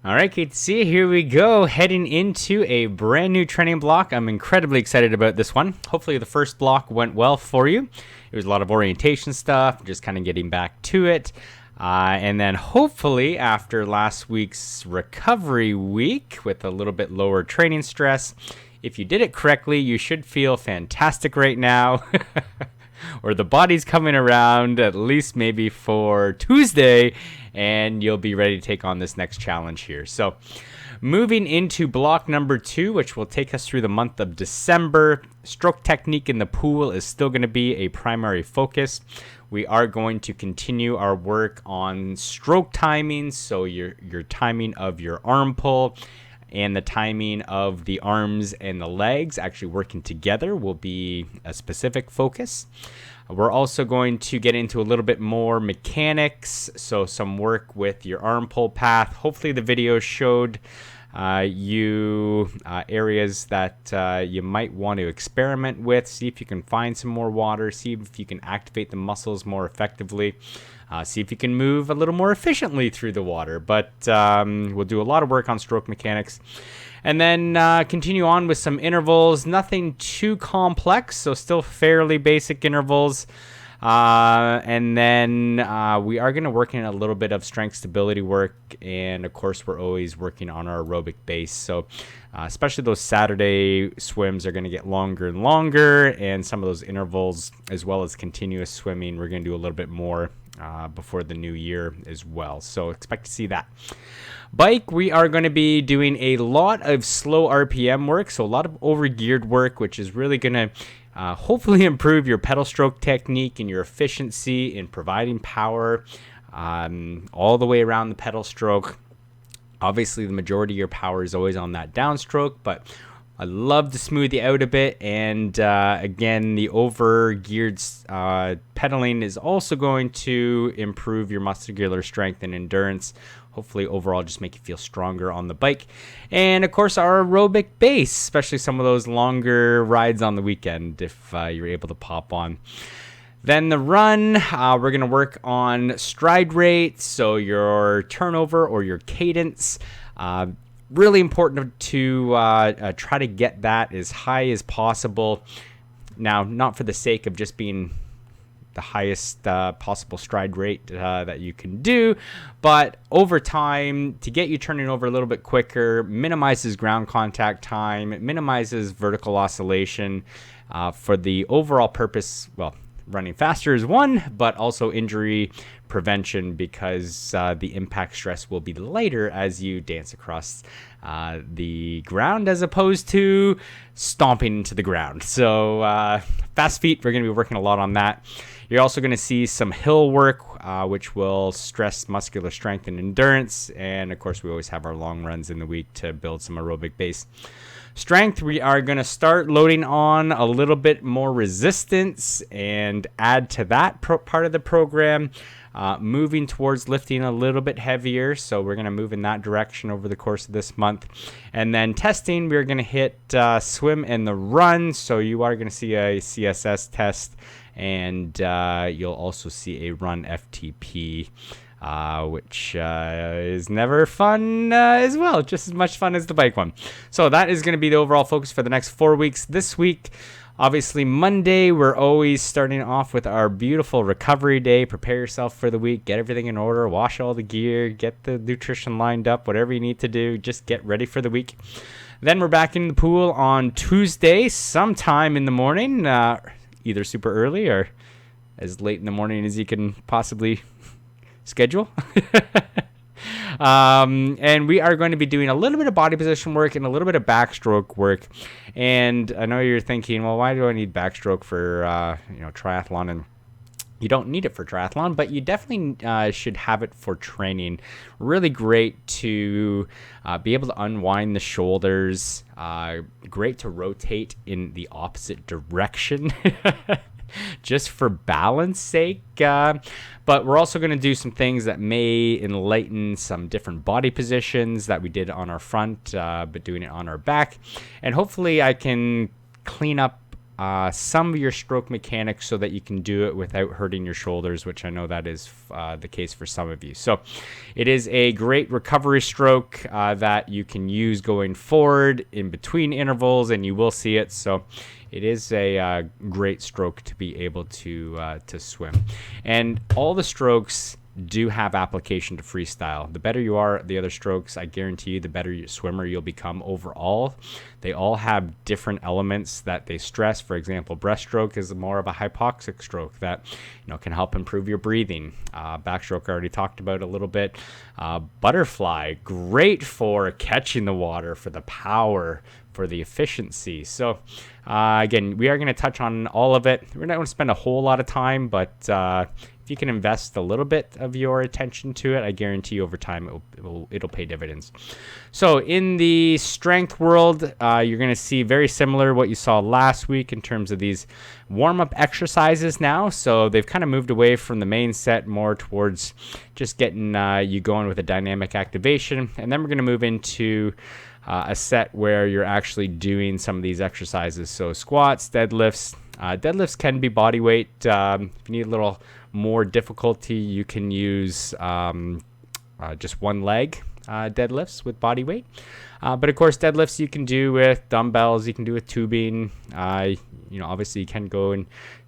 All right, KTC, here we go, heading into a brand new training block. I'm incredibly excited about this one. Hopefully the first block went well for you. It was a lot of orientation stuff, just kind of getting back to it. And then hopefully after last week's recovery week with a little bit lower training stress, if you did it correctly, you should feel fantastic right now. Or the body's coming around at least maybe for Tuesday, and you'll be ready to take on this next challenge here. So moving into block number 2, which will take us through the month of December, stroke technique in the pool is still going to be a primary focus. We are going to continue our work on stroke timing, so your timing of your arm pull and the timing of the arms and the legs actually working together will be a specific focus. We're also going to get into a little bit more mechanics, so some work with your arm pull path. Hopefully the video showed you areas that you might want to experiment with, see if you can find some more water, see if you can activate the muscles more effectively. See if you can move a little more efficiently through the water. But we'll do a lot of work on stroke mechanics. And then continue on with some intervals. Nothing too complex, so still fairly basic intervals. And then we are going to work in a little bit of strength stability work. And, of course, we're always working on our aerobic base. So especially those Saturday swims are going to get longer and longer. And some of those intervals, as well as continuous swimming, we're going to do a little bit more before the new year as well. So expect to see that. Bike, we are going to be doing a lot of slow RPM work, so a lot of overgeared work, which is really going to hopefully improve your pedal stroke technique and your efficiency in providing power all the way around the pedal stroke. Obviously, the majority of your power is always on that downstroke, but I love to smooth you out a bit. And again, the over-geared pedaling is also going to improve your muscular strength and endurance. Hopefully, overall, just make you feel stronger on the bike. And, of course, our aerobic base, especially some of those longer rides on the weekend if you're able to pop on. Then the run, we're going to work on stride rate, so your turnover or your cadence. Really important to try to get that as high as possible. Now, not for the sake of just being the highest possible stride rate that you can do, but over time, to get you turning over a little bit quicker, minimizes ground contact time, it minimizes vertical oscillation for the overall purpose. Well, running faster is one, but also injury prevention, because the impact stress will be lighter as you dance across the ground as opposed to stomping into the ground. So fast feet, we're going to be working a lot on that. You're also going to see some hill work, which will stress muscular strength and endurance. And of course, we always have our long runs in the week to build some aerobic base. Strength, we are going to start loading on a little bit more resistance and add to that part of the program, moving towards lifting a little bit heavier. So we're going to move in that direction over the course of this month. And then testing, we're going to hit swim and the run. So you are going to see a CSS test, and you'll also see a run FTP. Which is never fun as well, just as much fun as the bike one. So that is going to be the overall focus for the next 4 weeks. This week, obviously Monday, we're always starting off with our beautiful recovery day. Prepare yourself for the week, get everything in order, wash all the gear, get the nutrition lined up, whatever you need to do, just get ready for the week. Then we're back in the pool on Tuesday, sometime in the morning, either super early or as late in the morning as you can possibly schedule. And we are going to be doing a little bit of body position work and a little bit of backstroke work. And I know you're thinking, well, why do I need backstroke for triathlon? And you don't need it for triathlon, but you definitely should have it for training. Really great to be able to unwind the shoulders. Great to rotate in the opposite direction. Just for balance sake. But we're also going to do some things that may enlighten some different body positions that we did on our front, but doing it on our back. And hopefully I can clean up some of your stroke mechanics so that you can do it without hurting your shoulders, which I know that is the case for some of you. So it is a great recovery stroke that you can use going forward in between intervals, and you will see it. So it is a great stroke to be able to swim. And all the strokes do have application to freestyle. The better you are at the other strokes, I guarantee you, the better swimmer you'll become overall. They all have different elements that they stress. For example, breaststroke is more of a hypoxic stroke that can help improve your breathing. Backstroke I already talked about a little bit. Butterfly, great for catching the water, for the power, for the efficiency. So again, we are going to touch on all of it. We're not going to spend a whole lot of time, but if you can invest a little bit of your attention to it, I guarantee you over time it'll pay dividends. So in the strength world, you're going to see very similar what you saw last week in terms of these warm-up exercises now. So they've kind of moved away from the main set more towards just getting you going with a dynamic activation. And then we're going to move into a set where you're actually doing some of these exercises. So squats, deadlifts. Deadlifts can be body weight. If you need a little more difficulty, you can use just one leg deadlifts with body weight. But of course, deadlifts you can do with dumbbells, you can do with tubing. Obviously you can go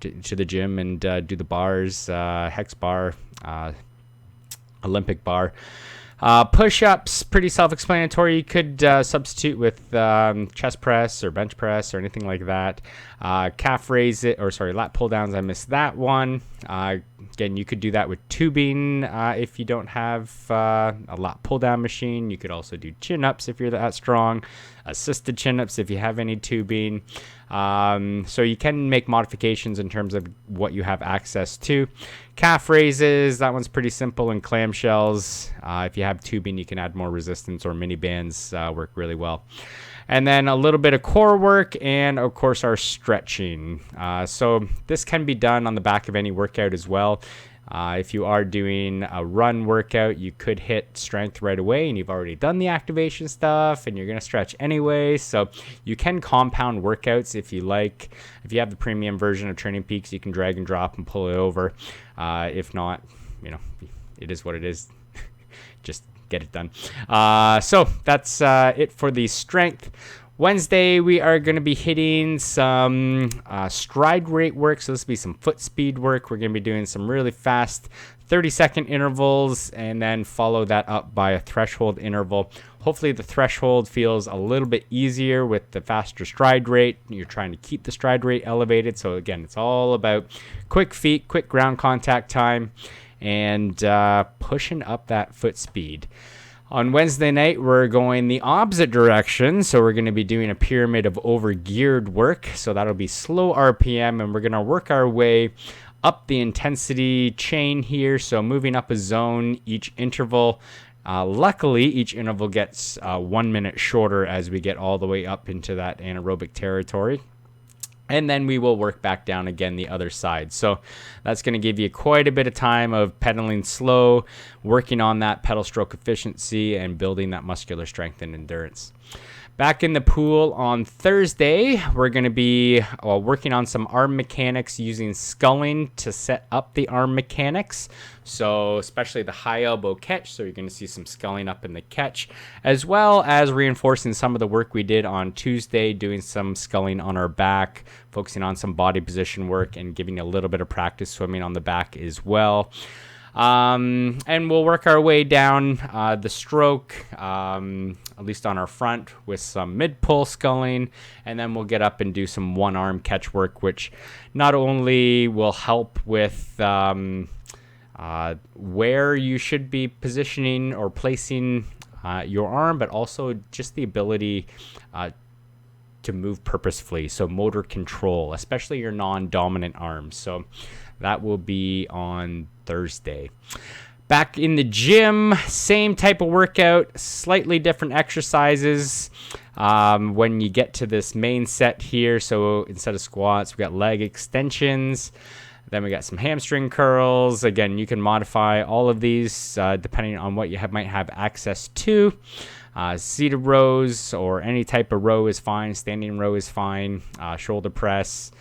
to the gym and do the bars, hex bar, Olympic bar. Push-ups, pretty self-explanatory. You could substitute with chest press or bench press or anything like that. Lat pull-downs, I missed that one. Again, you could do that with tubing if you don't have a lat pull-down machine. You could also do chin-ups if you're that strong. Assisted chin-ups if you have any tubing. So you can make modifications in terms of what you have access to. Calf raises, that one's pretty simple, and clamshells. If you have tubing, you can add more resistance, or mini bands work really well. And then a little bit of core work, and of course our stretching. So this can be done on the back of any workout as well. If you are doing a run workout, you could hit strength right away, and you've already done the activation stuff, and you're going to stretch anyway. So you can compound workouts if you like. If you have the premium version of Training Peaks, you can drag and drop and pull it over. If not, it is what it is. Just get it done. So that's it for the strength. Wednesday, we are going to be hitting some stride rate work. So this will be some foot speed work. We're going to be doing some really fast 30-second intervals, and then follow that up by a threshold interval. Hopefully the threshold feels a little bit easier with the faster stride rate. You're trying to keep the stride rate elevated. So again, it's all about quick feet, quick ground contact time, and pushing up that foot speed. On Wednesday night, we're going the opposite direction. So we're going to be doing a pyramid of overgeared work. So that'll be slow RPM, and we're going to work our way up the intensity chain here. So moving up a zone each interval. Luckily, each interval gets 1 minute shorter as we get all the way up into that anaerobic territory. And then we will work back down again the other side. So that's going to give you quite a bit of time of pedaling slow, working on that pedal stroke efficiency, and building that muscular strength and endurance. Back in the pool on Thursday, we're going to be working on some arm mechanics using sculling to set up the arm mechanics. So especially the high elbow catch. So you're going to see some sculling up in the catch, as well as reinforcing some of the work we did on Tuesday, doing some sculling on our back, focusing on some body position work, and giving you a little bit of practice swimming on the back as well. And we'll work our way down the stroke, at least on our front, with some mid-pull sculling, and then we'll get up and do some one-arm catch work, which not only will help with where you should be positioning or placing your arm, but also just the ability to move purposefully, so motor control, especially your non-dominant arms. So that will be on Thursday. Back in the gym, same type of workout, slightly different exercises when you get to this main set here. So instead of squats, we got leg extensions. Then we got some hamstring curls. Again, you can modify all of these depending on what you might have access to. Seated rows or any type of row is fine. Standing row is fine. Shoulder press,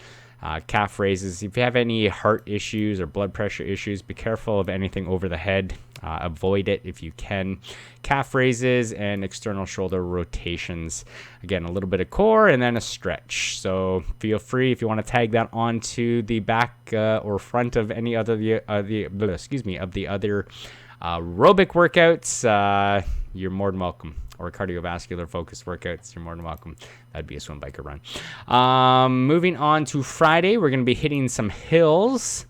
calf raises. If you have any heart issues or blood pressure issues, be careful of anything over the head. Avoid it if you can. Calf raises and external shoulder rotations. Again, a little bit of core and then a stretch. So feel free if you want to tag that onto the back or front of any other of the other aerobic workouts. You're more than welcome. Or cardiovascular focused workouts, you're more than welcome. That'd be a swim, bike, or run. Moving on to Friday, we're going to be hitting some hills.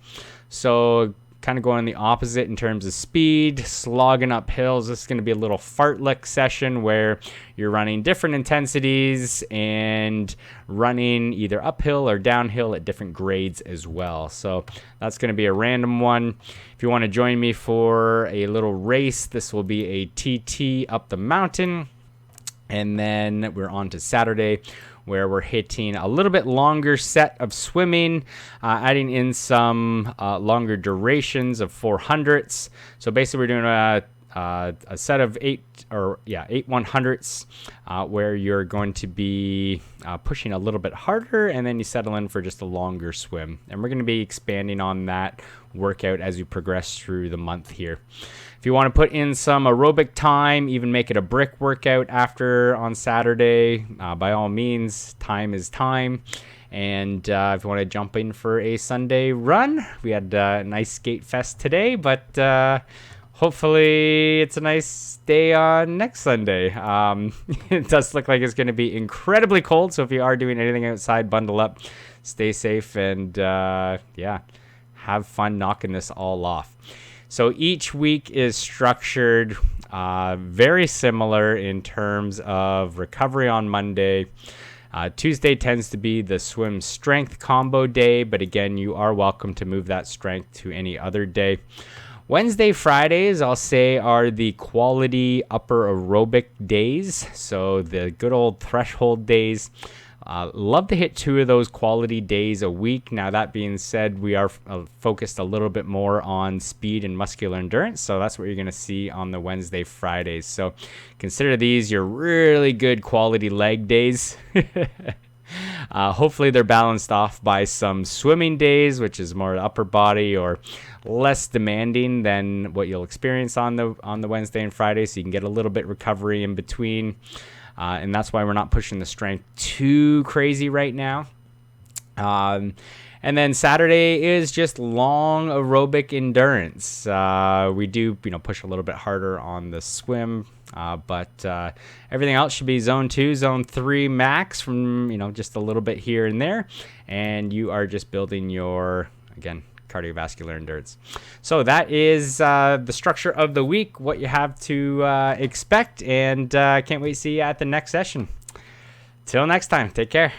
So kind of going the opposite in terms of speed, slogging up hills. This is going to be a little fartlek session where you're running different intensities and running either uphill or downhill at different grades as well. So that's going to be a random one. If you want to join me for a little race, this will be a TT up the mountain. And then we're on to Saturday, where we're hitting a little bit longer set of swimming, adding in some longer durations of 400s. So basically we're doing a set of eight 100s where you're going to be pushing a little bit harder, and then you settle in for just a longer swim. And we're going to be expanding on that workout as we progress through the month here. If you want to put in some aerobic time, even make it a brick workout after on Saturday, by all means, time is time. And if you want to jump in for a Sunday run, we had a nice skate fest today, but hopefully it's a nice day on next Sunday. It does look like it's going to be incredibly cold, so if you are doing anything outside, bundle up, stay safe, and have fun knocking this all off. So each week is structured very similar in terms of recovery on Monday. Tuesday tends to be the swim strength combo day, but again, you are welcome to move that strength to any other day. Wednesday, Fridays, I'll say, are the quality upper aerobic days. So the good old threshold days. Love to hit 2 of those quality days a week. Now, that being said, we are focused a little bit more on speed and muscular endurance. So that's what you're going to see on the Wednesday, Fridays. So consider these your really good quality leg days. Hopefully they're balanced off by some swimming days, which is more upper body or less demanding than what you'll experience on the Wednesday and Friday. So you can get a little bit recovery in between. And that's why we're not pushing the strength too crazy right now. And then Saturday is just long aerobic endurance. We do, push a little bit harder on the swim, but everything else should be zone 2, zone 3 max from, just a little bit here and there. And you are just building your, again, cardiovascular endurance. So that is the structure of the week, what you have to expect, and can't wait to see you at the next session. Till next time, take care.